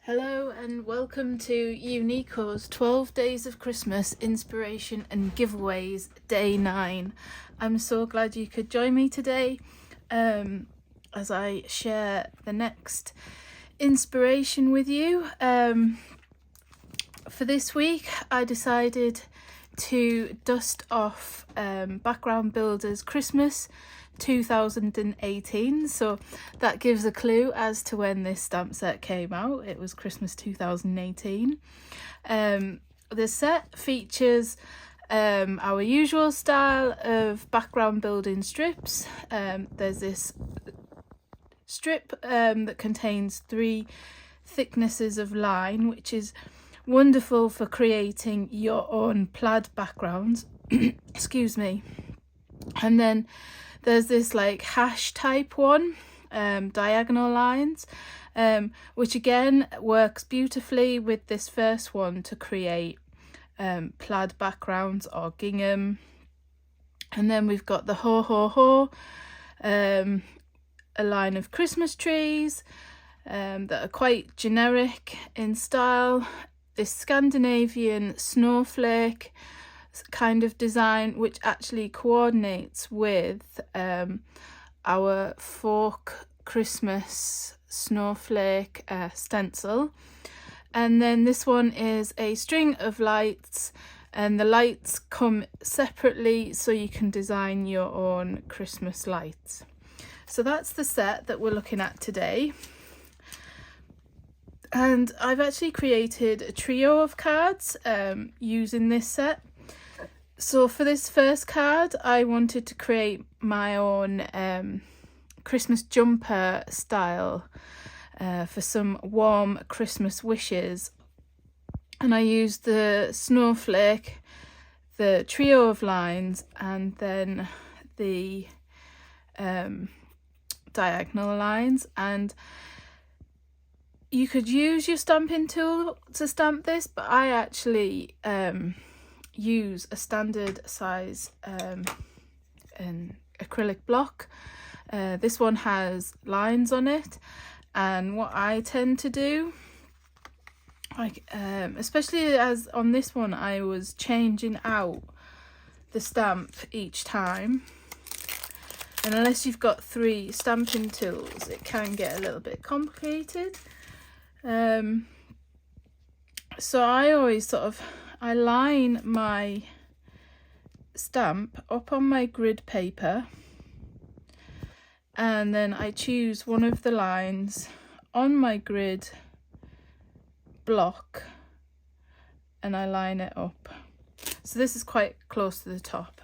Hello and welcome to Uniko's 12 Days of Christmas Inspiration and Giveaways Day 9. I'm so glad you could join me today as I share the next inspiration with you. For this week I decided to dust off Background Builder's Christmas 2018, so that gives a clue as to when this stamp set came out. It was Christmas 2018. The set features our usual style of background building strips. There's this strip that contains 3 thicknesses of line, which is wonderful for creating your own plaid backgrounds. Excuse me. And then there's this like hash type one, diagonal lines, which again works beautifully with this first one to create plaid backgrounds or gingham. And then we've got the ho ho ho, a line of Christmas trees that are quite generic in style. This Scandinavian snowflake kind of design, which actually coordinates with our folk Christmas snowflake stencil. And then this one is a string of lights, and the lights come separately so you can design your own Christmas lights. So that's the set that we're looking at today. And I've actually created a trio of cards using this set. So for this first card, I wanted to create my own Christmas jumper style for some warm Christmas wishes. And I used the snowflake, the trio of lines, and then the diagonal lines. And you could use your stamping tool to stamp this, but I actually use a standard size an acrylic block. This one has lines on it, and what I tend to do, like especially as on this one I was changing out the stamp each time, and unless you've got 3 stamping tools it can get a little bit complicated. So I always I line my stamp up on my grid paper, and then I choose one of the lines on my grid block and I line it up. So this is quite close to the top.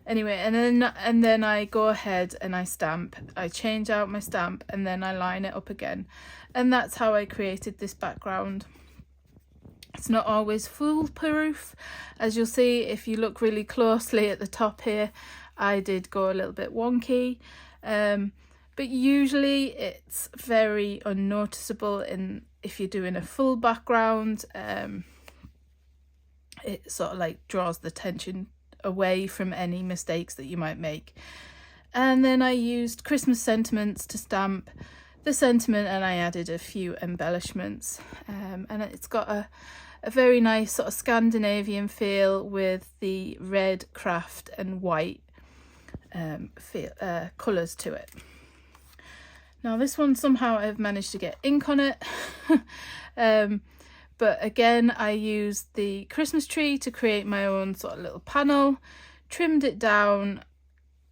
Anyway, and then I go ahead and I stamp. I change out my stamp and then I line it up again. And that's how I created this background. It's not always foolproof, as you'll see if you look really closely at the top here. I did go a little bit wonky, but usually it's very unnoticeable if you're doing a full background. It sort of like draws the attention away from any mistakes that you might make. And then I used Christmas sentiments to stamp the sentiment, and I added a few embellishments, and it's got a very nice sort of Scandinavian feel with the red craft and white colours to it. Now this one somehow I've managed to get ink on it, but again I used the Christmas tree to create my own sort of little panel, trimmed it down,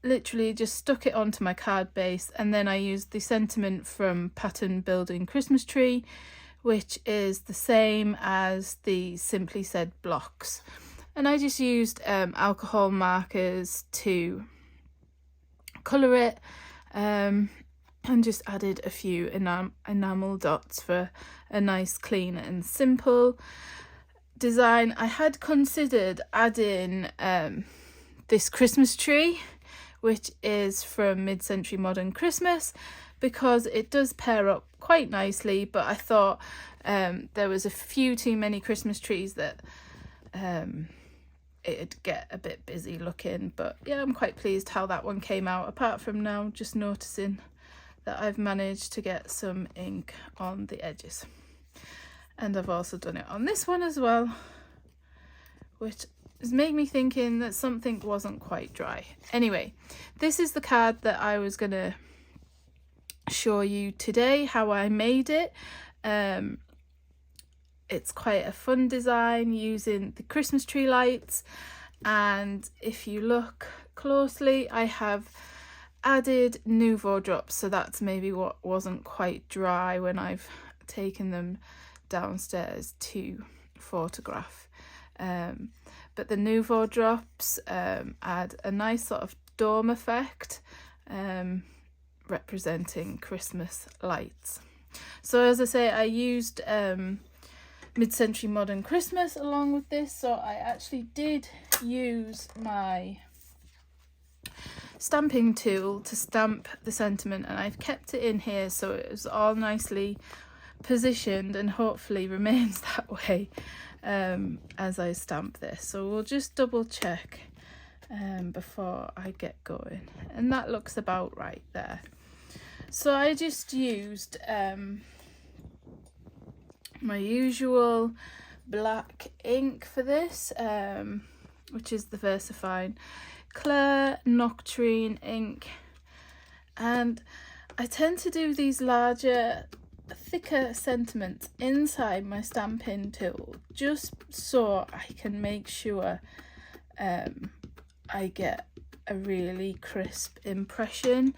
literally just stuck it onto my card base, and then I used the sentiment from Pattern Building Christmas Tree, which is the same as the Simply Said blocks, and I just used alcohol markers to colour it, and just added a few enamel dots for a nice clean and simple design. I had considered adding this Christmas tree, which is from Mid-Century Modern Christmas, because it does pair up quite nicely, but I thought there was a few too many Christmas trees that it'd get a bit busy looking. But yeah, I'm quite pleased how that one came out, apart from now just noticing that I've managed to get some ink on the edges. And I've also done it on this one as well, which has made me thinking that something wasn't quite dry. Anyway, this is the card that I was going to show you today, how I made it. It's quite a fun design using the Christmas tree lights, and if you look closely, I have added Nouveau drops, so that's maybe what wasn't quite dry when I've taken them downstairs to photograph. But the Nouveau drops add a nice sort of dome effect, representing Christmas lights. So as I say, I used mid-century modern Christmas along with this, so I actually did use my stamping tool to stamp the sentiment, and I've kept it in here so it was all nicely positioned and hopefully remains that way as I stamp this. So we'll just double check before I get going, and that looks about right there. So I just used my usual black ink for this, which is the VersaFine Claire Nocturne ink, and I tend to do these larger, thicker sentiments inside my stamping tool just so I can make sure I get a really crisp impression.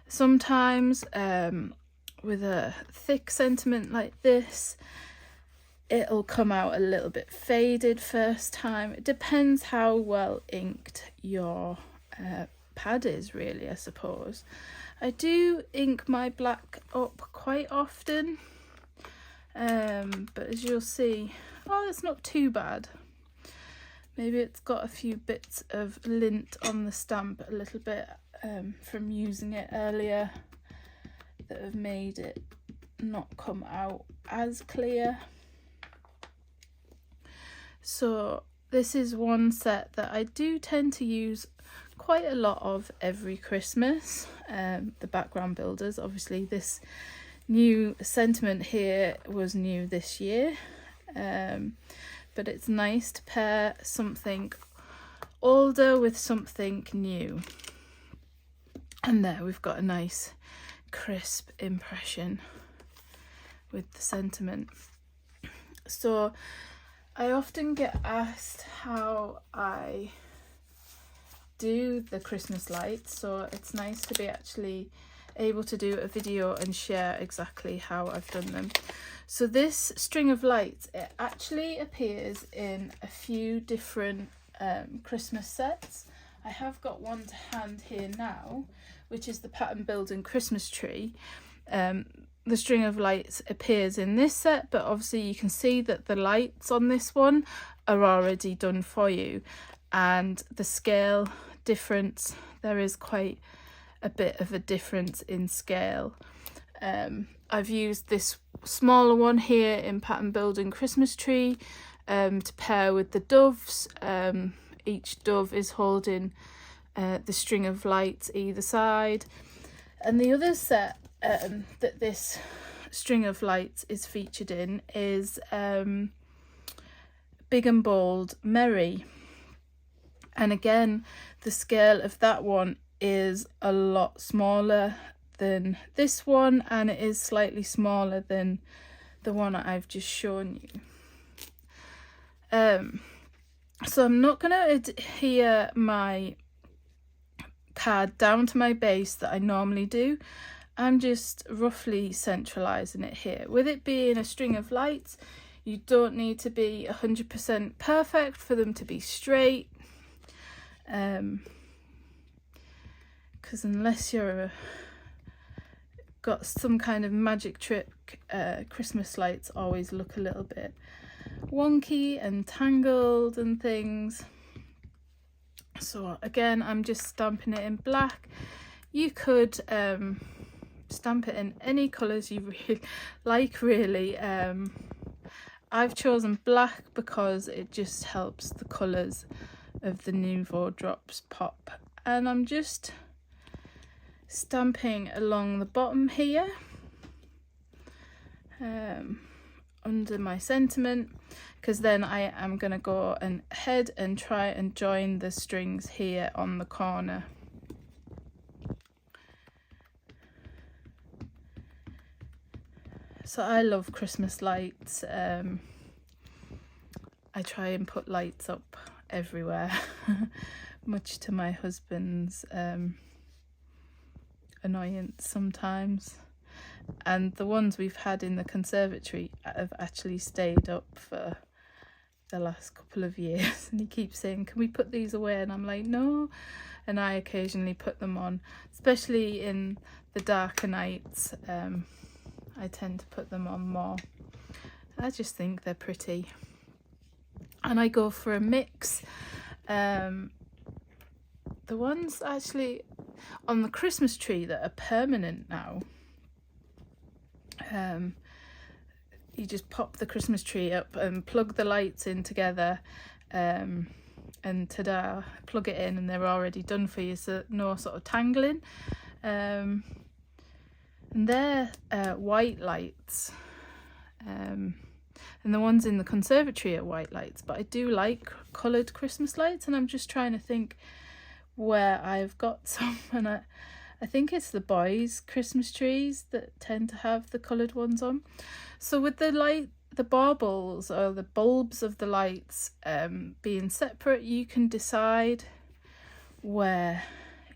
Sometimes with a thick sentiment like this, it'll come out a little bit faded first time. It depends how well inked your pad is, really, I suppose. I do ink my black up quite often, but as you'll see, oh, it's not too bad. Maybe it's got a few bits of lint on the stamp a little bit from using it earlier that have made it not come out as clear. So this is one set that I do tend to use quite a lot of every Christmas. The background builders, obviously this new sentiment here was new this year, but it's nice to pair something older with something new, and there we've got a nice crisp impression with the sentiment. So I often get asked how I do the Christmas lights, so it's nice to be actually able to do a video and share exactly how I've done them. So this string of lights, it actually appears in a few different Christmas sets. I have got one to hand here now, which is the pattern building Christmas tree. The string of lights appears in this set, but obviously you can see that the lights on this one are already done for you, and the scale difference, there is quite a bit of a difference in scale. I've used this smaller one here in pattern building Christmas tree to pair with the doves. Each dove is holding the string of lights either side, and the other set that this string of lights is featured in is Big and Bold Merry, and again the scale of that one is a lot smaller than this one, and it is slightly smaller than the one I've just shown you. So I'm not going to adhere my card down to my base that I normally do. I'm just roughly centralising it here. With it being a string of lights, you don't need to be 100% perfect for them to be straight. Because unless you're got some kind of magic trick, Christmas lights always look a little bit wonky and tangled and things. So again, I'm just stamping it in black. You could stamp it in any colours you really like, really. I've chosen black because it just helps the colours of the Nouveau drops pop, and I'm just stamping along the bottom here. under my sentiment, because then I am going to go ahead and try and join the strings here on the corner. So I love Christmas lights. I try and put lights up everywhere, much to my husband's annoyance sometimes. And the ones we've had in the conservatory have actually stayed up for the last couple of years, and he keeps saying, can we put these away? And I'm like, no. And I occasionally put them on, especially in the darker nights. I tend to put them on more. I just think they're pretty. And I go for a mix. The ones actually on the Christmas tree that are permanent now, you just pop the Christmas tree up and plug the lights in together, and ta-da, plug it in and they're already done for you, so no sort of tangling. And they're white lights, and the ones in the conservatory are white lights, but I do like coloured Christmas lights, and I'm just trying to think where I've got some, and I think it's the boys' Christmas trees that tend to have the coloured ones on. So with the baubles or the bulbs of the lights being separate, you can decide where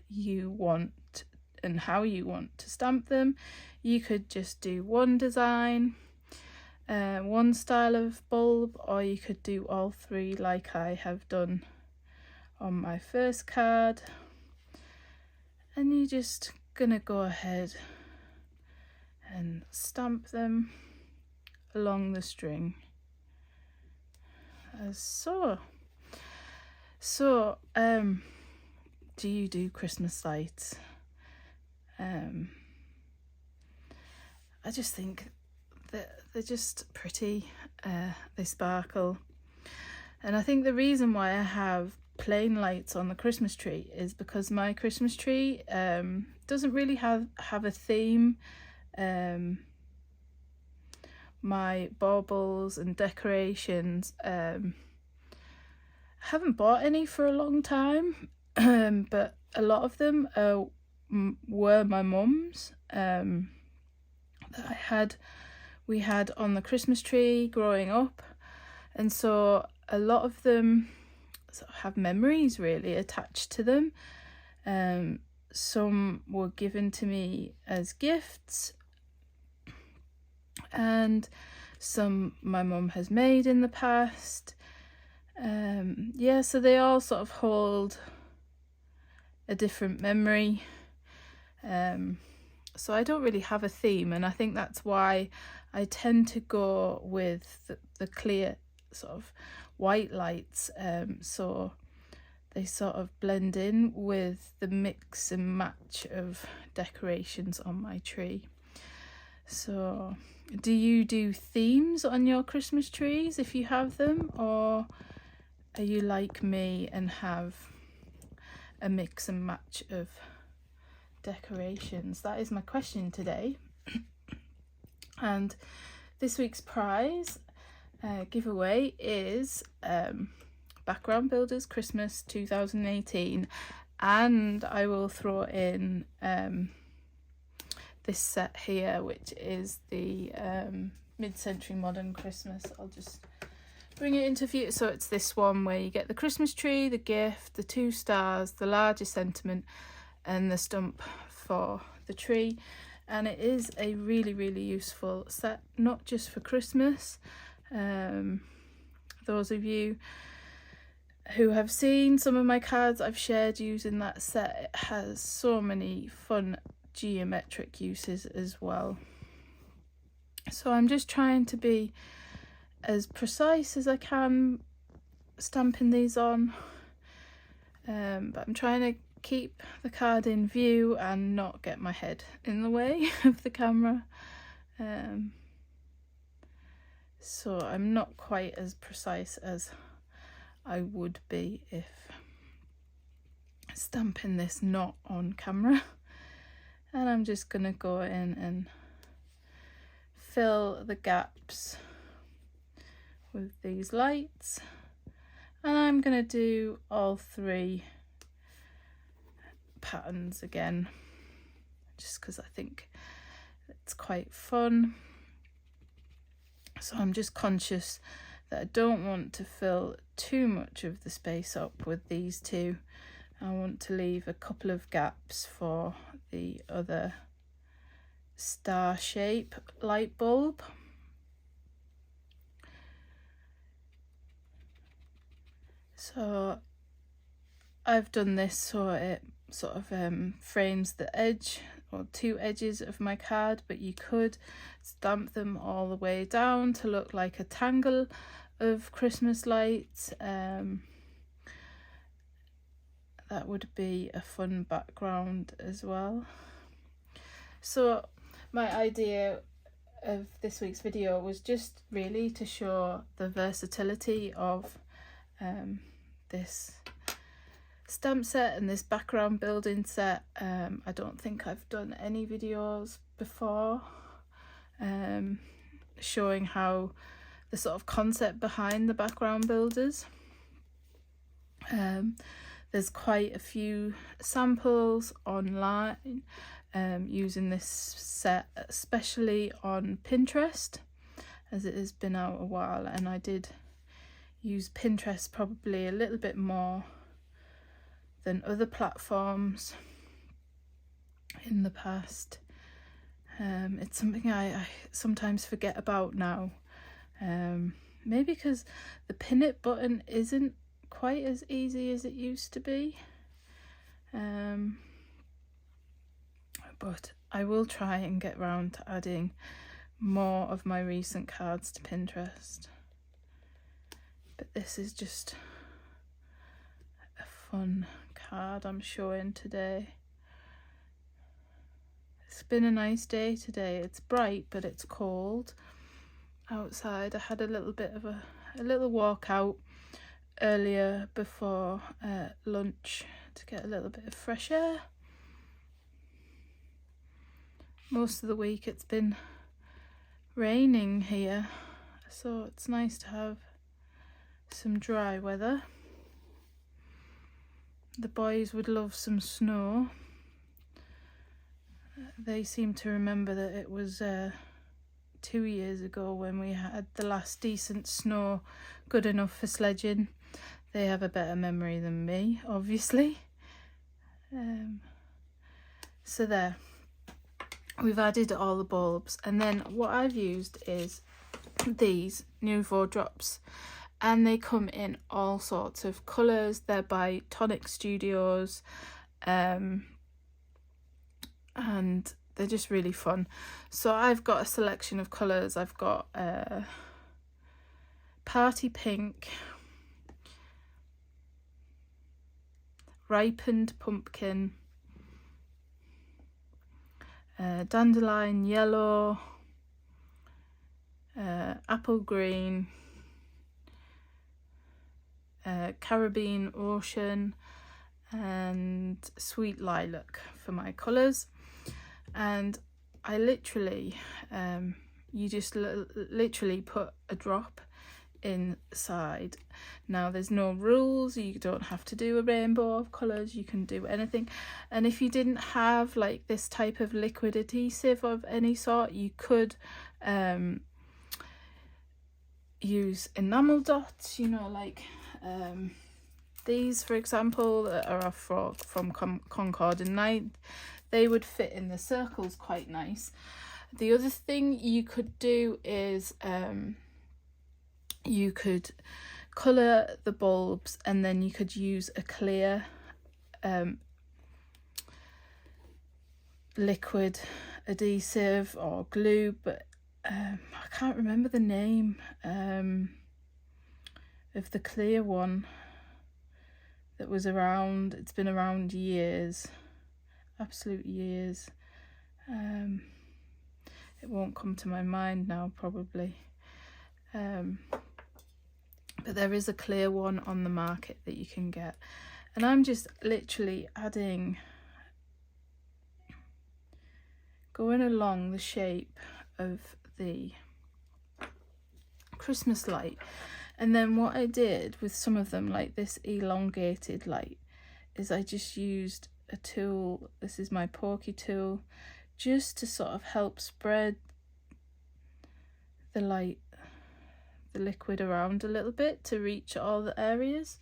you want and how you want to stamp them. You could just do one design, one style of bulb, or you could do all three like I have done on my first card. And you're just gonna go ahead and stamp them along the string as so. So do you do Christmas lights? I just think that they're just pretty. They sparkle, and I think the reason why I have plain lights on the Christmas tree is because my Christmas tree doesn't really have a theme. My baubles and decorations, I haven't bought any for a long time, but a lot of them were my mum's, that we had on the Christmas tree growing up, and so a lot of them sort of have memories really attached to them. Some were given to me as gifts, and some my mum has made in the past. Yeah, so they all sort of hold a different memory. So I don't really have a theme, and I think that's why I tend to go with the clear sort of white lights, so they sort of blend in with the mix and match of decorations on my tree. So do you do themes on your Christmas trees if you have them, or are you like me and have a mix and match of decorations? That is my question today. And this week's prize giveaway is Background Builders Christmas 2018, and I will throw in this set here, which is the mid-century modern Christmas. I'll just bring it into view. So it's this one where you get the Christmas tree, the gift, the 2 stars, the larger sentiment, and the stump for the tree. And it is a really, really useful set, not just for Christmas. Those of you who have seen some of my cards I've shared using that set, it has so many fun geometric uses as well. So I'm just trying to be as precise as I can stamping these on, but I'm trying to keep the card in view and not get my head in the way of the camera. So I'm not quite as precise as I would be if stamping this not on camera. And I'm just gonna go in and fill the gaps with these lights, and I'm going to do all 3 patterns again, just because I think it's quite fun. So I'm just conscious that I don't want to fill too much of the space up with these 2. I want to leave a couple of gaps for the other star shape light bulb. So I've done this so it sort of frames the edge or 2 edges of my card, but you could stamp them all the way down to look like a tangle of Christmas lights. That would be a fun background as well. So my idea of this week's video was just really to show the versatility of this stamp set and this background building set. I don't think I've done any videos before showing how the sort of concept behind the background builders. There's quite a few samples online using this set, especially on Pinterest, as it has been out a while, and I did use Pinterest probably a little bit more than other platforms in the past. It's something I sometimes forget about now, maybe because the pin it button isn't quite as easy as it used to be, but I will try and get round to adding more of my recent cards to Pinterest. But this is just a fun card I'm showing today. It's been a nice day today. It's bright, but it's cold outside. I had a little bit of a little walk out earlier before lunch to get a little bit of fresh air. Most of the week it's been raining here, so it's nice to have some dry weather. The boys would love some snow. They seem to remember that it was 2 years ago when we had the last decent snow good enough for sledging. They have a better memory than me, obviously. So there, we've added all the bulbs, and then what I've used is these Nouveau drops, and they come in all sorts of colours. They're by Tonic Studios, and they're just really fun. So I've got a selection of colours. I've got party pink, ripened pumpkin, dandelion yellow, apple green, Caribbean ocean, and sweet lilac for my colours. And I literally you just literally put a drop inside. Now there's no rules, you don't have to do a rainbow of colours, you can do anything. And if you didn't have like this type of liquid adhesive of any sort, you could use enamel dots, you know, like these for example that are from Concord and Ninth. They would fit in the circles quite nice. The other thing you could do is you could colour the bulbs, and then you could use a clear liquid adhesive or glue, but I can't remember the name of the clear one that was around. It's been around years, absolute years. It won't come to my mind now probably, but there is a clear one on the market that you can get, and I'm just literally going along the shape of the Christmas light. And then what I did with some of them, like this elongated light, is I just used a tool, this is my Porky tool, just to sort of help spread the light, the liquid around a little bit to reach all the areas.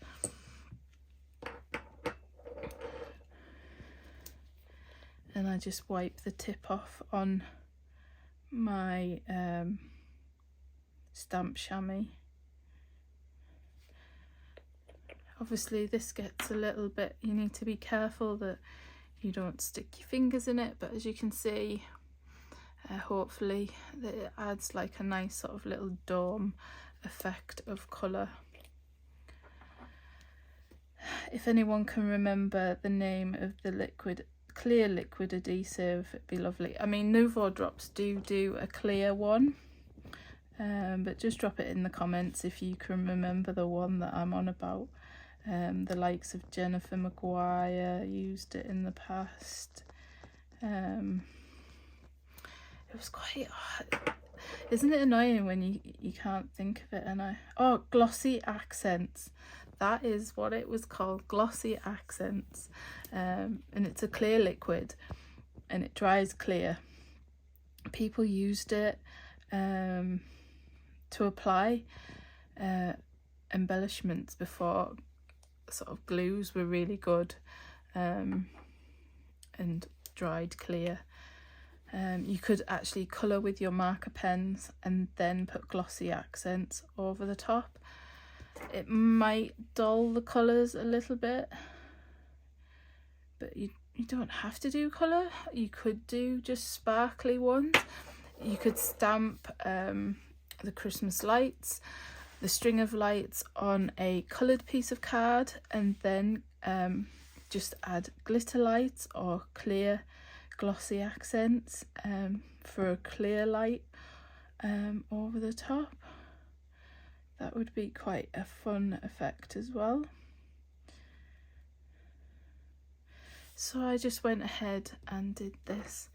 And I just wipe the tip off on my stamp chamois. Obviously this gets a little bit, you need to be careful that you don't stick your fingers in it, but as you can see, hopefully that it adds like a nice sort of little dome effect of colour. If anyone can remember the name of the liquid, clear liquid adhesive, it'd be lovely. I mean, Nouveau Drops do a clear one, but just drop it in the comments if you can remember the one that I'm on about. The likes of Jennifer Maguire used it in the past. It was quite, isn't it annoying when you can't think of it? And Glossy Accents, that is what it was called, Glossy Accents. And it's a clear liquid and it dries clear. People used it to apply embellishments before sort of glues were really good and dried clear. You could actually colour with your marker pens and then put glossy accents over the top. It might dull the colours a little bit, but you don't have to do colour. You could do just sparkly ones. You could stamp the Christmas lights, the string of lights on a coloured piece of card, and then just add glitter lights or clear glossy accents for a clear light over the top. That would be quite a fun effect as well. So I just went ahead and did this.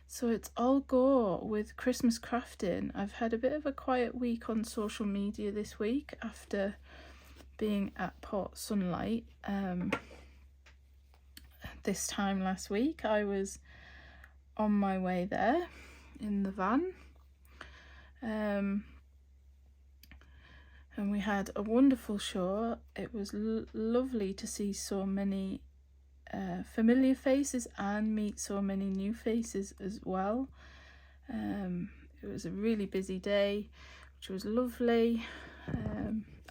So it's all go with Christmas crafting. I've had a bit of a quiet week on social media this week after being at Port Sunlight. This time last week I was on my way there in the van, and we had a wonderful show. It was lovely to see so many familiar faces and meet so many new faces as well. It was a really busy day, which was lovely.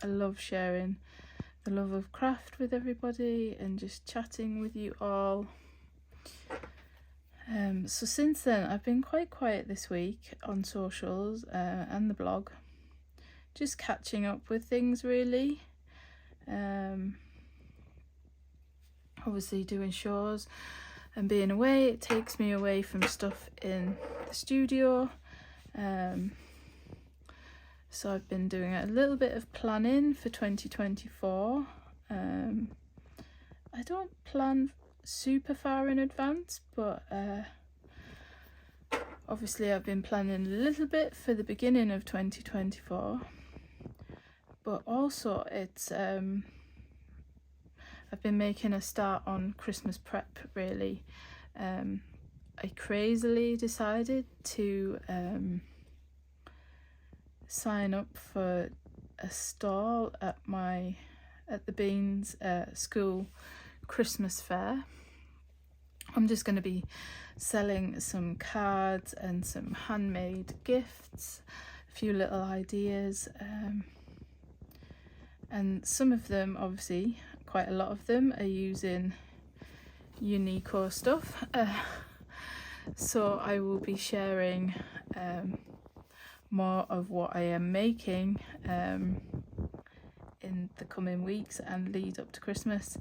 I love sharing the love of craft with everybody and just chatting with you all. So since then I've been quite quiet this week on socials and the blog, just catching up with things really. Obviously doing shows and being away, it takes me away from stuff in the studio. So I've been doing a little bit of planning for 2024. I don't plan super far in advance, but obviously I've been planning a little bit for the beginning of 2024, but also it's I've been making a start on Christmas prep really. I crazily decided to sign up for a stall at the Beans school Christmas fair. I'm just going to be selling some cards and some handmade gifts, a few little ideas, and some of them, obviously quite a lot of them, are using Uniko stuff, so I will be sharing more of what I am making in the coming weeks and lead up to Christmas.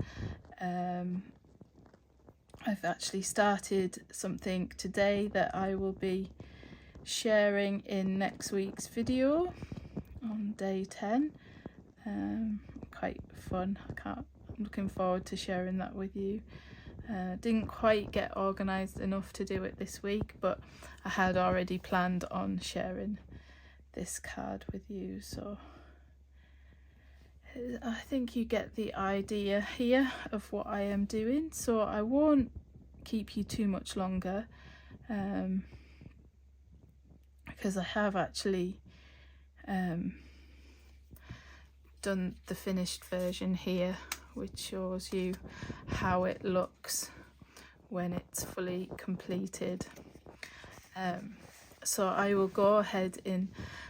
I've actually started something today that I will be sharing in next week's video on day 10. Quite fun. I'm looking forward to sharing that with you. Didn't quite get organised enough to do it this week, but I had already planned on sharing this card with you. So I think you get the idea here of what I am doing, so I won't keep you too much longer, because I have actually done the finished version here, which shows you how it looks when it's fully completed. So I will go ahead in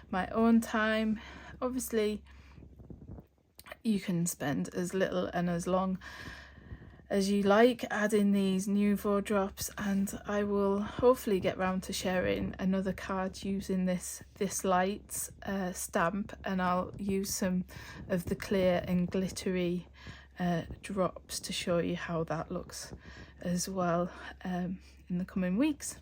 my own time. Obviously you can spend as little and as long as you like adding these Nuvo drops, and I will hopefully get round to sharing another card using this lights stamp, and I'll use some of the clear and glittery drops to show you how that looks as well in the coming weeks.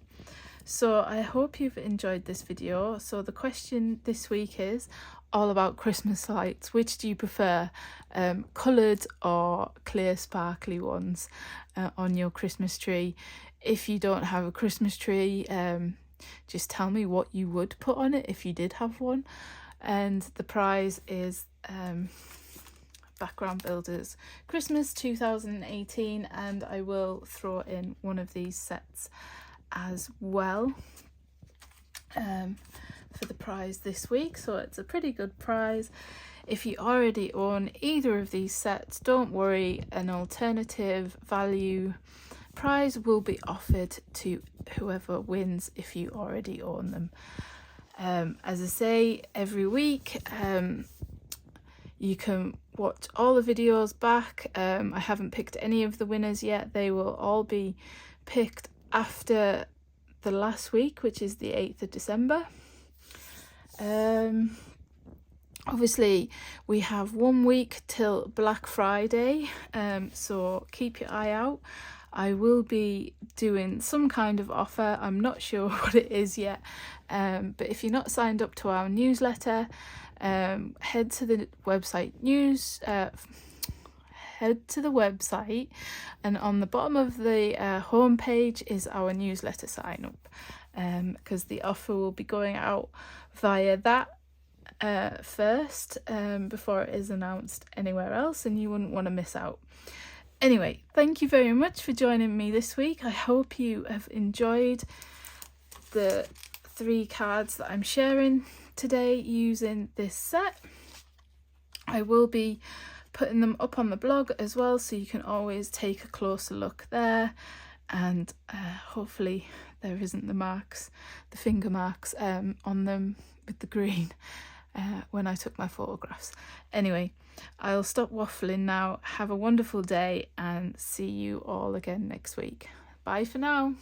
So I hope you've enjoyed this video. So the question this week is all about Christmas lights. Which do you prefer, coloured or clear sparkly ones on your Christmas tree? If you don't have a Christmas tree, just tell me what you would put on it if you did have one. And the prize is Background Builders Christmas 2018, and I will throw in one of these sets as well for the prize this week. So it's a pretty good prize. If you already own either of these sets, don't worry, an alternative value prize will be offered to whoever wins if you already own them. As I say every week, you can watch all the videos back. I haven't picked any of the winners yet. They will all be picked after the last week, which is the 8th of December. Obviously we have 1 week till Black Friday, so keep your eye out. I will be doing some kind of offer. I'm not sure what it is yet, but if you're not signed up to our newsletter, head to the website and on the bottom of the home page is our newsletter sign up, because the offer will be going out via that first, before it is announced anywhere else, and you wouldn't want to miss out. Anyway, thank you very much for joining me this week. I hope you have enjoyed the 3 cards that I'm sharing today using this set. I will be putting them up on the blog as well, so you can always take a closer look there, and hopefully there isn't the finger marks on them with the green when I took my photographs. Anyway, I'll stop waffling now. Have a wonderful day and see you all again next week. Bye for now.